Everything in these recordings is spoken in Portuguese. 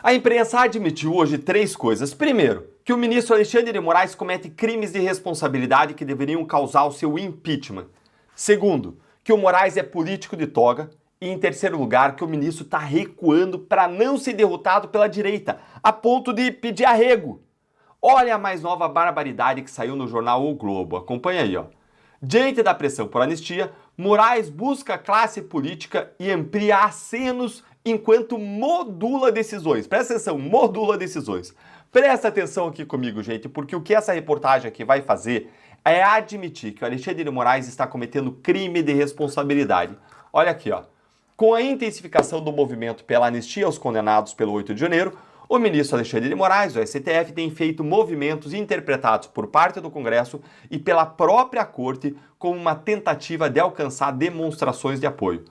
A imprensa admitiu hoje três coisas. Primeiro, que o ministro Alexandre de Moraes comete crimes de responsabilidade que deveriam causar o seu impeachment. Segundo, que o Moraes é político de toga. E em terceiro lugar, que o ministro está recuando para não ser derrotado pela direita, a ponto de pedir arrego. Olha a mais nova barbaridade que saiu no jornal O Globo. Acompanha aí, ó. Diante da pressão por anistia, Moraes busca classe política e amplia acenos enquanto modula decisões. Presta atenção, modula decisões. Presta atenção aqui comigo, gente, porque o que essa reportagem aqui vai fazer é admitir que o Alexandre de Moraes está cometendo crime de responsabilidade. Olha aqui, ó. Com a intensificação do movimento pela anistia aos condenados pelo 8 de janeiro, o ministro Alexandre de Moraes, do STF, tem feito movimentos interpretados por parte do Congresso e pela própria Corte como uma tentativa de alcançar demonstrações de apoio.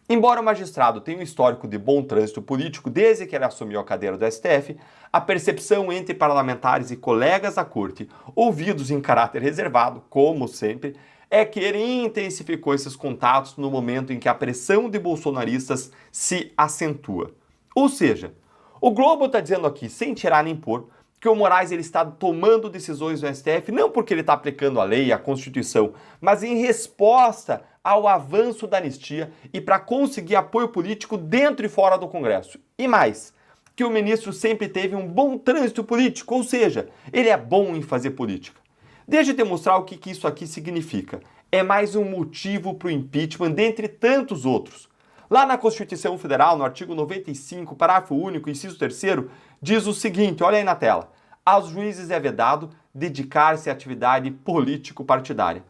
Embora o magistrado tenha um histórico de bom trânsito político desde que ele assumiu a cadeira do STF, a percepção entre parlamentares e colegas da Corte, ouvidos em caráter reservado, como sempre, é que ele intensificou esses contatos no momento em que a pressão de bolsonaristas se acentua. Ou seja, o Globo está dizendo aqui, sem tirar nem pôr, que o Moraes ele está tomando decisões no STF não porque ele está aplicando a lei, a Constituição, mas em resposta ao avanço da anistia e para conseguir apoio político dentro e fora do Congresso. E mais, que o ministro sempre teve um bom trânsito político, ou seja, ele é bom em fazer política. Deixa eu te mostrar o que isso aqui significa. É mais um motivo para o impeachment, dentre tantos outros. Lá na Constituição Federal, no artigo 95, parágrafo único, inciso 3º, diz o seguinte, olha aí na tela. Aos juízes é vedado dedicar-se à atividade político-partidária.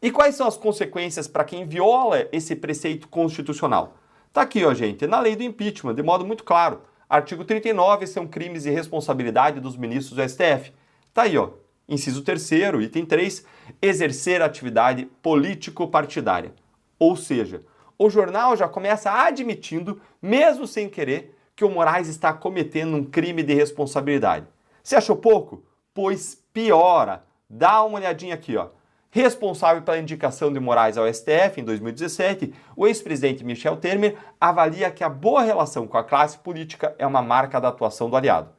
E quais são as consequências para quem viola esse preceito constitucional? Tá aqui, ó, gente, na lei do impeachment, de modo muito claro. Artigo 39 são crimes de responsabilidade dos ministros do STF. Tá aí, ó. Inciso 3º, item 3, exercer atividade político-partidária. Ou seja, o jornal já começa admitindo, mesmo sem querer, que o Moraes está cometendo um crime de responsabilidade. Você achou pouco? Pois piora. Dá uma olhadinha aqui, ó. Responsável pela indicação de Moraes ao STF em 2017, o ex-presidente Michel Temer avalia que a boa relação com a classe política é uma marca da atuação do aliado.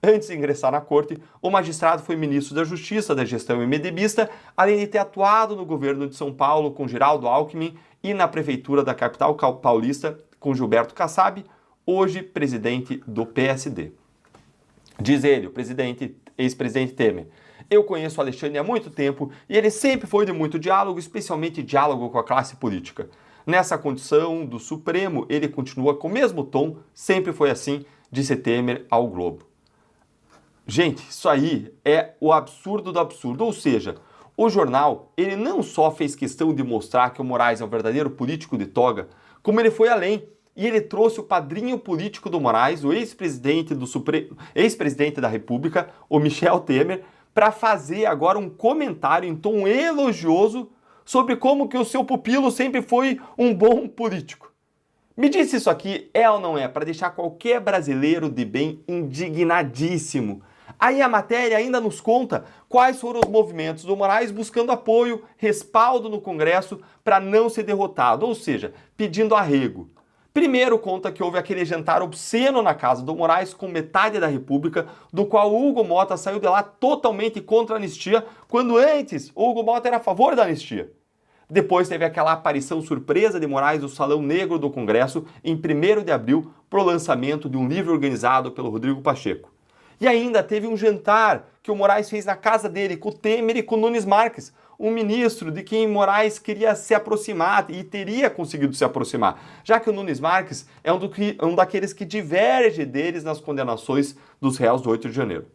Antes de ingressar na corte, o magistrado foi ministro da Justiça da gestão MDBista, além de ter atuado no governo de São Paulo com Geraldo Alckmin e na prefeitura da capital paulista com Gilberto Kassab, hoje presidente do PSD. Diz ele, o ex-presidente Temer, eu conheço o Alexandre há muito tempo e ele sempre foi de muito diálogo, especialmente diálogo com a classe política. Nessa condição do Supremo, ele continua com o mesmo tom, sempre foi assim, disse Temer ao Globo. Gente, isso aí é o absurdo do absurdo, ou seja, o jornal, ele não só fez questão de mostrar que o Moraes é um verdadeiro político de toga, como ele foi além, e ele trouxe o padrinho político do Moraes, o ex-presidente da República, o Michel Temer, para fazer agora um comentário em tom elogioso sobre como que o seu pupilo sempre foi um bom político. Me diz se isso aqui é ou não é, para deixar qualquer brasileiro de bem indignadíssimo. Aí a matéria ainda nos conta quais foram os movimentos do Moraes buscando apoio, respaldo no Congresso para não ser derrotado, ou seja, pedindo arrego. Primeiro conta que houve aquele jantar obsceno na casa do Moraes com metade da República, do qual o Hugo Motta saiu de lá totalmente contra a anistia, quando antes o Hugo Motta era a favor da anistia. Depois teve aquela aparição surpresa de Moraes no Salão Negro do Congresso em 1º de abril para o lançamento de um livro organizado pelo Rodrigo Pacheco. E ainda teve um jantar que o Moraes fez na casa dele com o Temer e com o Nunes Marques, um ministro de quem Moraes queria se aproximar e teria conseguido se aproximar, já que o Nunes Marques é um daqueles que diverge deles nas condenações dos réus do 8 de janeiro.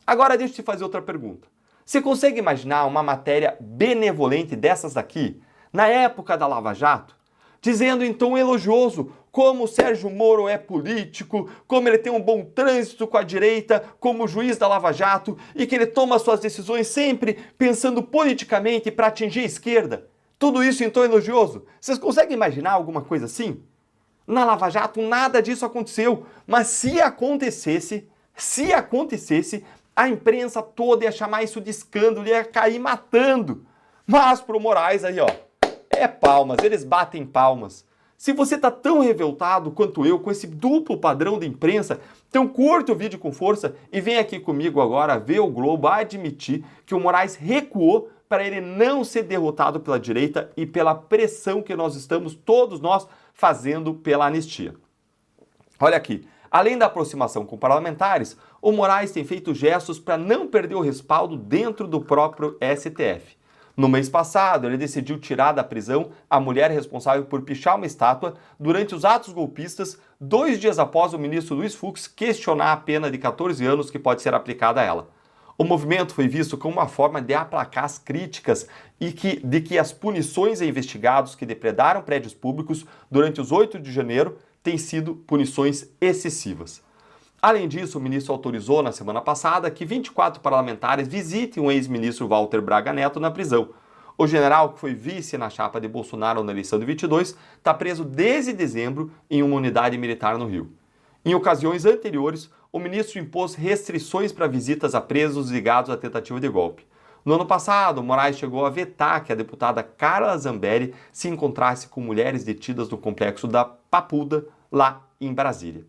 Agora deixa eu te fazer outra pergunta. Você consegue imaginar uma matéria benevolente dessas daqui, na época da Lava Jato, dizendo em tom elogioso como o Sérgio Moro é político, como ele tem um bom trânsito com a direita, como juiz da Lava Jato e que ele toma suas decisões sempre pensando politicamente para atingir a esquerda? Tudo isso em tom elogioso. Vocês conseguem imaginar alguma coisa assim? Na Lava Jato nada disso aconteceu, mas se acontecesse, a imprensa toda ia chamar isso de escândalo, ia cair matando. Mas pro Moraes aí, ó, é palmas, eles batem palmas. Se você está tão revoltado quanto eu com esse duplo padrão de imprensa, então curta o vídeo com força e vem aqui comigo agora ver o Globo admitir que o Moraes recuou para ele não ser derrotado pela direita e pela pressão que nós estamos, todos nós, fazendo pela anistia. Olha aqui, além da aproximação com parlamentares, o Moraes tem feito gestos para não perder o respaldo dentro do próprio STF. No mês passado, ele decidiu tirar da prisão a mulher responsável por pichar uma estátua durante os atos golpistas, 2 dias após o ministro Luiz Fux questionar a pena de 14 anos que pode ser aplicada a ela. O movimento foi visto como uma forma de aplacar as críticas de que as punições a investigados que depredaram prédios públicos durante os 8 de janeiro têm sido punições excessivas. Além disso, o ministro autorizou na semana passada que 24 parlamentares visitem o ex-ministro Walter Braga Neto na prisão. O general, que foi vice na chapa de Bolsonaro na eleição de 22, está preso desde dezembro em uma unidade militar no Rio. Em ocasiões anteriores, o ministro impôs restrições para visitas a presos ligados à tentativa de golpe. No ano passado, Moraes chegou a vetar que a deputada Carla Zambelli se encontrasse com mulheres detidas no complexo da Papuda, lá em Brasília.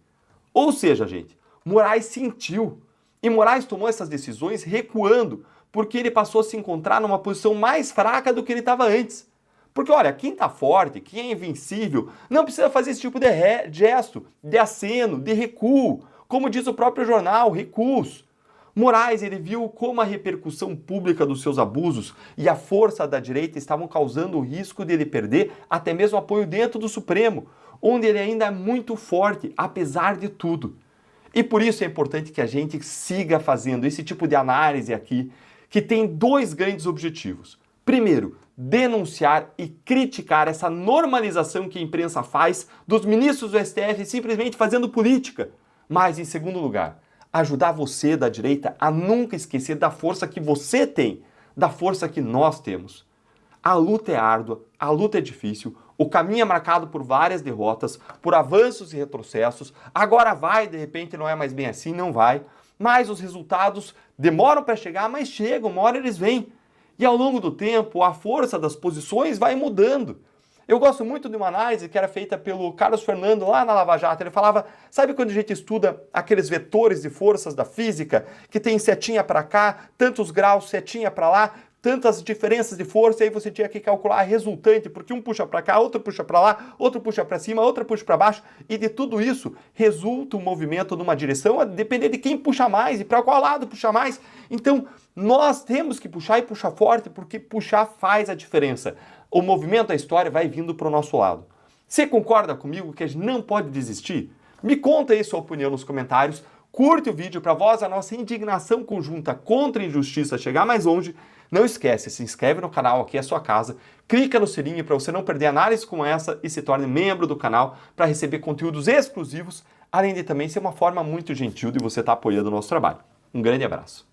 Ou seja, gente, Moraes sentiu. E Moraes tomou essas decisões recuando, porque ele passou a se encontrar numa posição mais fraca do que ele estava antes. Porque, olha, quem está forte, quem é invencível, não precisa fazer esse tipo de gesto, de aceno, de recuo. Como diz o próprio jornal, recuos. Moraes, ele viu como a repercussão pública dos seus abusos e a força da direita estavam causando o risco de ele perder até mesmo apoio dentro do Supremo, onde ele ainda é muito forte, apesar de tudo. E por isso é importante que a gente siga fazendo esse tipo de análise aqui, que tem 2 grandes objetivos. Primeiro, denunciar e criticar essa normalização que a imprensa faz dos ministros do STF simplesmente fazendo política. Mas, em segundo lugar, ajudar você da direita a nunca esquecer da força que você tem, da força que nós temos. A luta é árdua, a luta é difícil, o caminho é marcado por várias derrotas, por avanços e retrocessos. Agora vai, de repente não é mais bem assim, não vai. Mas os resultados demoram para chegar, mas chegam, uma hora eles vêm. E ao longo do tempo, a força das posições vai mudando. Eu gosto muito de uma análise que era feita pelo Carlos Fernando lá na Lava Jato. Ele falava, sabe quando a gente estuda aqueles vetores de forças da física, que tem setinha para cá, tantos graus, setinha para lá, tantas diferenças de força, e aí você tinha que calcular a resultante, porque um puxa para cá, outro puxa para lá, outro puxa para cima, outro puxa para baixo, e de tudo isso resulta um movimento numa direção, a depender de quem puxa mais e para qual lado puxa mais. Então, nós temos que puxar e puxar forte, porque puxar faz a diferença. O movimento da história vai vindo para o nosso lado. Você concorda comigo que a gente não pode desistir? Me conta aí sua opinião nos comentários, curte o vídeo para voz a nossa indignação conjunta contra a injustiça chegar mais longe. Não esquece, se inscreve no canal, aqui é a sua casa, clica no sininho para você não perder análises como essa e se torne membro do canal para receber conteúdos exclusivos, além de também ser uma forma muito gentil de você estar apoiando o nosso trabalho. Um grande abraço.